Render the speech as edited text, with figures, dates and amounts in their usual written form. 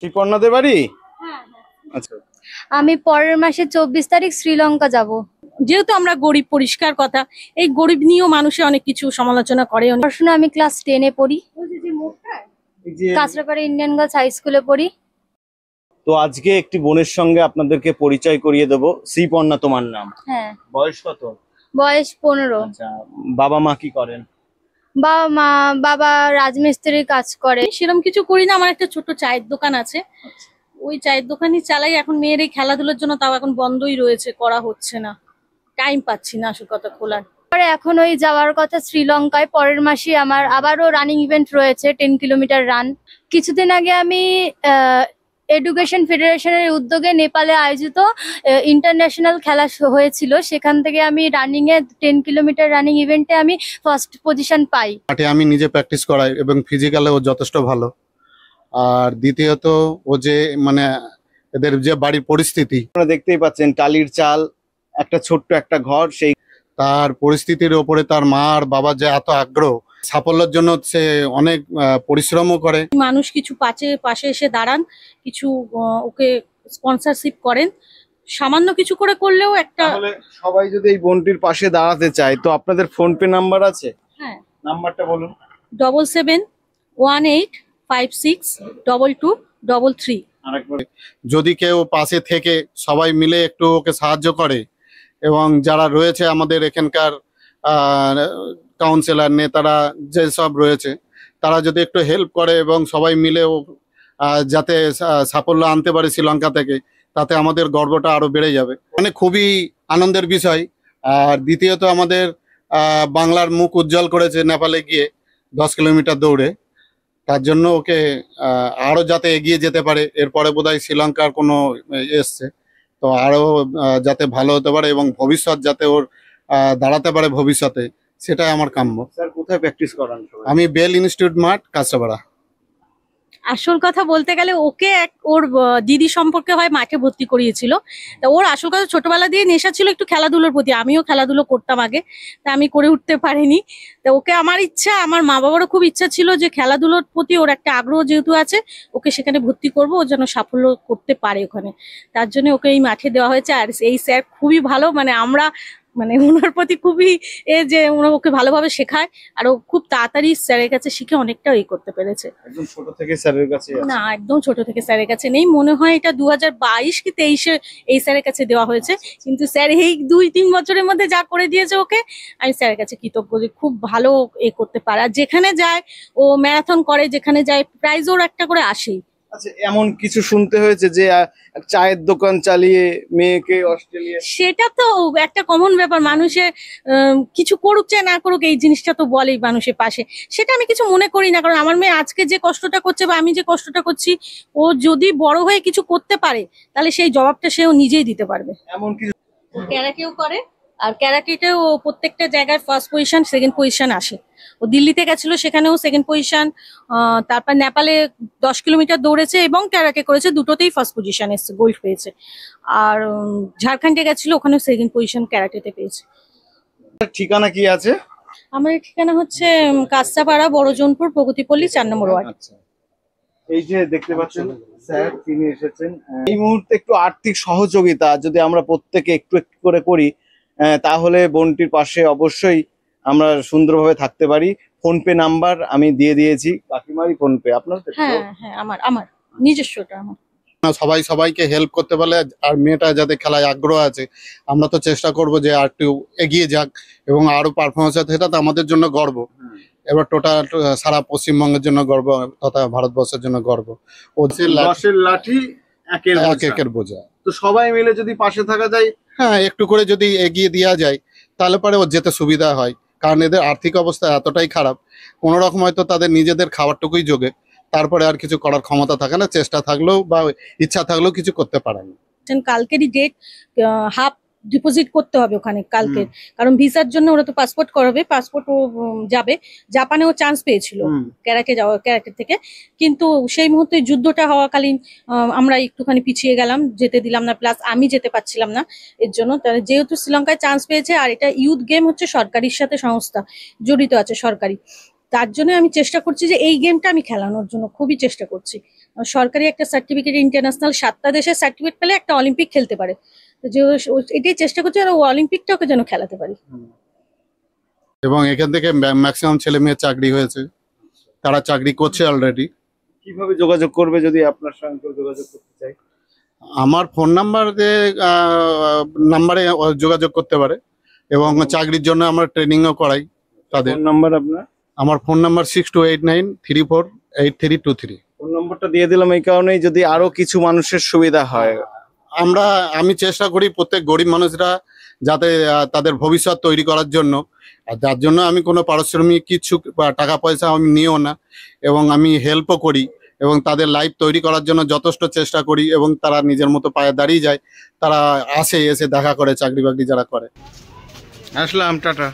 শ্রীপর্ণাদের বাড়ি? আচ্ছা, আমি পরের মাসে 24 তারিখ শ্রীলঙ্কা যাব। যেহেতু আমরা গরিব, পরিষ্কার কথা, এই গরিব নিয়েও মানুষে অনেক কিছু সমালোচনা করে। পড়াশোনা আমি ক্লাস 10-এ পড়ি, এই যে কাঁচরাপাড়া ইন্ডিয়ান গার্লস হাই স্কুলে পড়ি। তো আজকে একটি বোনের সঙ্গে আপনাদেরকে পরিচয় করিয়ে দেবো। শ্রীপর্ণা তোমার নাম? হ্যাঁ। বয়স কত? বয়স 15। আচ্ছা, বাবা মা কি করেন? বাবা রাজমিস্ত্রির কাজ করে। সেরকম কিছু করি না, আমার একটা ছোট চায়ের দোকান আছে, ওই চায়ের দোকানই চালাই। এখন মেয়ের এই খেলাধুলার জন্য তাও এখন বন্ধই রয়েছে, করা হচ্ছে না, টাইম পাচ্ছি না আসল কথা খোলার। পরে এখন ওই যাওয়ার কথা শ্রীলঙ্কায়, পরের মাসে আমার আবারও রানিং ইভেন্ট রয়েছে, 10 কিলোমিটার রান। কিছুদিন আগে আমি এডুকেশন ফেডারেশনের উদ্যোগে নেপালে আয়োজিত ইন্টারন্যাশনাল খেলা হয়েছিল, সেখান থেকে আমি রানিং এ 10 কিলোমিটার রানিং ইভেন্টে আমি ফার্স্ট পজিশন পাই। মাঠে আমি নিজে প্র্যাকটিস করাই এবং ফিজিক্যালে ও যথেষ্ট ভালো। আর দ্বিতীয়ত ও যে মানে এদের যে বাড়ির পরিস্থিতি, আপনারা দেখতেই পাচ্ছেন, টালির চাল, একটা ছোট্ট একটা ঘর, সেই তার পরিস্থিতির ওপরে তার মা আর বাবা যে এত আগ্রহ, সাফল্যের জন্য সে অনেক পরিশ্রমও করে। মানুষ কিছু পাশে এসে দাঁড়ান, কিছু ওকে স্পন্সরশিপ করেন, সামান্য কিছু করে করলেও একটা। তাহলে সবাই যদি এই বোনটির পাশে দাঁড়াতে চায়, তো আপনাদের ফোন পে নাম্বার আছে? হ্যাঁ, নাম্বারটা বলুন। 7718562233। আরেকবার। যদি কেউ পাশে থেকে সবাই মিলে একটু ওকে সাহায্য করে, এবং যারা রয়েছে আমাদের এখানকার কাউন্সিলর নেতারা যেসব রয়েছে, তারা যদি একটু হেল্প করে এবং সবাই মিলে ও যাতে সাফল্য আনতে পারে শ্রীলঙ্কা থেকে, তাতে আমাদের গর্বটা আরো বেড়ে যাবে। মানে খুবই আনন্দের বিষয়। আর দ্বিতীয়ত আমাদের বাংলার মুখ উজ্জ্বল করেছে নেপালে গিয়ে 10 কিলোমিটার দৌড়ে। তার জন্য ওকে আরো যাতে এগিয়ে যেতে পারে, এরপরে বোধহয় শ্রীলঙ্কার কোনো এসছে, তো আরো যাতে ভালো হতে পারে এবং ভবিষ্যৎ যাতে ওর দাঁড়াতে পারে ভবিষ্যতে, সেটাই আমার কাম্য। স্যার, কোথায় প্র্যাকটিস করান সবাই? আমি বেল ইনস্টিটিউট মাঠ, কাঁচরাপাড়া। আসল কথা বলতে গেলে ওকে ওর দিদি সম্পর্কে হয় মাঠে ভর্তি করিয়েছিল। তা ওর আসল কথা ছোটবেলা দিয়ে নেশা ছিল একটু খেলাধুলোর প্রতি, আমিও খেলাধুলো করতাম আগে, তা আমি করে উঠতে পারিনি। তা ওকে আমার ইচ্ছা, আমার মা বাবারও খুব ইচ্ছা ছিল যে খেলাধুলোর প্রতি ওর একটা আগ্রহ যেহেতু আছে, ওকে সেখানে ভর্তি করবো, ও যেন সাফল্য করতে পারে ওখানে। তার জন্য ওকে এই মাঠে দেওয়া হয়েছে। আর এই স্যার খুবই ভালো, মানে আমরা ওনার প্রতি খুবই যে ওকে ভালোভাবে শেখায়, আর ও খুব তাড়াতাড়ি স্যারের কাছে শিখে অনেকটা করতে পেরেছে। একদম ছোট থেকে স্যারের কাছে? না, একদম ছোট থেকে স্যারের কাছে নেই, মনে হয় এটা 2022 কি 23-এ এই স্যারের কাছে দেওয়া হয়েছে। কিন্তু স্যার এই 2-3 বছরের মধ্যে যা করে দিয়েছে ওকে, আমি স্যারের কাছে কৃতজ্ঞ যে খুব ভালো করতে পারে। আর যেখানে যায় ও ম্যারাথন করে, যেখানে যায় প্রাইজ ওর একটা করে আসেই। আচ্ছা, এমন কিছু শুনতে হয়েছে যে চায়ের দোকান চালিয়ে মেয়েকে অস্ট্রেলিয়া? সেটা তো একটা কমন ব্যাপার, মানুষের কিছু করুক চাই না করুক, এই জিনিসটা তো বলেই মানুষের পাশে। সেটা আমি কিছু মনে করি না, কারণ আমার মেয়ে আজকে যে কষ্টটা করছে বা আমি যে কষ্টটা করছি, ও যদি বড় হয়ে কিছু করতে পারে তাহলে সেই জবাবটা সেও নিজেই দিতে পারবে। এমন কিছু? ক্যারাটেও করে, আর ক্যারাটেতেও ও প্রত্যেকটা জায়গায় ফার্স্ট পজিশন, সেকেন্ড পজিশন আসে। ও দিল্লিতে গেছিল, সেখানেও সেকেন্ড পজিশন। তারপর নেপালে 10 কিলোমিটার দৌড়েছে এবং ক্যারাটে করেছে, দুটোতেই ফার্স্ট পজিশন এসছে, গোল্ড পেয়েছে। আর ঝাড়খণ্ডে গেছিল, ওখানেও সেকেন্ড পজিশন ক্যারাটেতে পেয়েছে। ঠিকানা কি আছে? আমার ঠিকানা হচ্ছে কাঁচরাপাড়া, বড়জনপুর, প্রগতিপল্লী, 4 নম্বর ওয়ার্ড। আচ্ছা, এই যে দেখতে পাচ্ছেন স্যার, তিনি এসেছেন। এই মুহূর্তে একটু আর্থিক সহযোগিতা যদি আমরা প্রত্যেকে একটু একটু করে করি, তাহলে বোনটির পাশে অবশ্যই আমরা সুন্দরভাবে থাকতে পারি। ফোন পে নাম্বার আমি দিয়ে দিয়েছি, কাকিমারই ফোন পে। আপনার? হ্যাঁ হ্যাঁ, আমার নিজস্বটা আমার। সবাই সবাইকে হেল্প করতে পারলে, আর মেয়েটা যাতে খেলায় আগ্রহ আছে, আমরা তো চেষ্টা করব যে আর একটু এগিয়ে যাক এবং আরো পারফরমেন্স আছে, সেটা তো আমাদের জন্য গর্ব। এবার টোটাল সারা পশ্চিমবঙ্গের জন্য গর্ব তথা ভারতবর্ষের জন্য গর্ব। ওদের 10-এর লাঠি একের বোঝা। তো সবাই মিলে যদি পাশে থাকা যায়, হ্যাঁ, একটু করে যদি এগিয়ে দেওয়া যায়, তাহলে পরে ওর যেতে সুবিধা হয়। কারণ এদের আর্থিক অবস্থা এতটাই খারাপ, কোনো রকম হয়তো তাদের নিজেদের খাবারটুকুই যোগে, তারপরে আর কিছু করার ক্ষমতা থাকে না, চেষ্টা থাকলেও বা ইচ্ছা থাকলেও কিছু করতে পারে না। কালকেরই ডেট, হাফ ডিপোজিট করতে হবে ওখানে কালকে, কারণ ভিসার জন্য ওরা তো পাসপোর্ট করাবে, পাসপোর্ট ও যাবে। জাপানেও চান্স পেয়েছিল ক্যারাটে থেকে, কিন্তু সেই মুহূর্তে যুদ্ধটা হওয়াকালীন আমরা একটুখানি পিছিয়ে গেলাম, যেতে দিলাম না, প্লাস আমি যেতে পারছিলাম না এর জন্য। যেহেতু শ্রীলঙ্কায় চান্স পেয়েছে, আর এটা ইউথ গেম হচ্ছে, সরকারির সাথে সংস্থা জড়িত আছে, সরকারি। তার জন্য আমি চেষ্টা করছি যে এই গেমটা আমি খেলানোর জন্য খুবই চেষ্টা করছি। সরকারি একটা সার্টিফিকেট, ইন্টারন্যাশনাল 7টা দেশের সার্টিফিকেট পেলে একটা অলিম্পিক খেলতে পারে। তো যে এটাই চেষ্টা করছে আর ও অলিম্পিকটাকে যেন খেলাতে পারে। এবং এখান থেকে ম্যাক্সিমাম ছেলে মেয়ে চাকরি হয়েছে, তারা চাকরি করছে অলরেডি। কিভাবে যোগাযোগ করবে যদি আপনার সঙ্গে কেউ যোগাযোগ করতে চাই? আমার ফোন নাম্বারে যোগাযোগ করতে পারে এবং চাকরির জন্য আমরা ট্রেনিংও করাই তাদের। ফোন নাম্বার আপনার? আমার ফোন নাম্বার 6289348323। ফোন নম্বরটা দিয়ে দিলাম এই কারণেই, যদি আরো কিছু মানুষের সুবিধা হয়। আমি চেষ্টা করি প্রত্যেক গরিব মানুষরা যাতে তাদের ভবিষ্যৎ তৈরি করার জন্য, আর যার জন্য আমি কোনো পারিশ্রমিক কিছু বা টাকা পয়সা আমি নিও না, এবং আমি হেল্পও করি এবং তাদের লাইফ তৈরি করার জন্য যথেষ্ট চেষ্টা করি, এবং তারা নিজের মতো পায়ে দাঁড়িয়ে যায়। তারা এসে দেখা করে চাকরি বাকরি যারা করে। আসলাম, টাটা।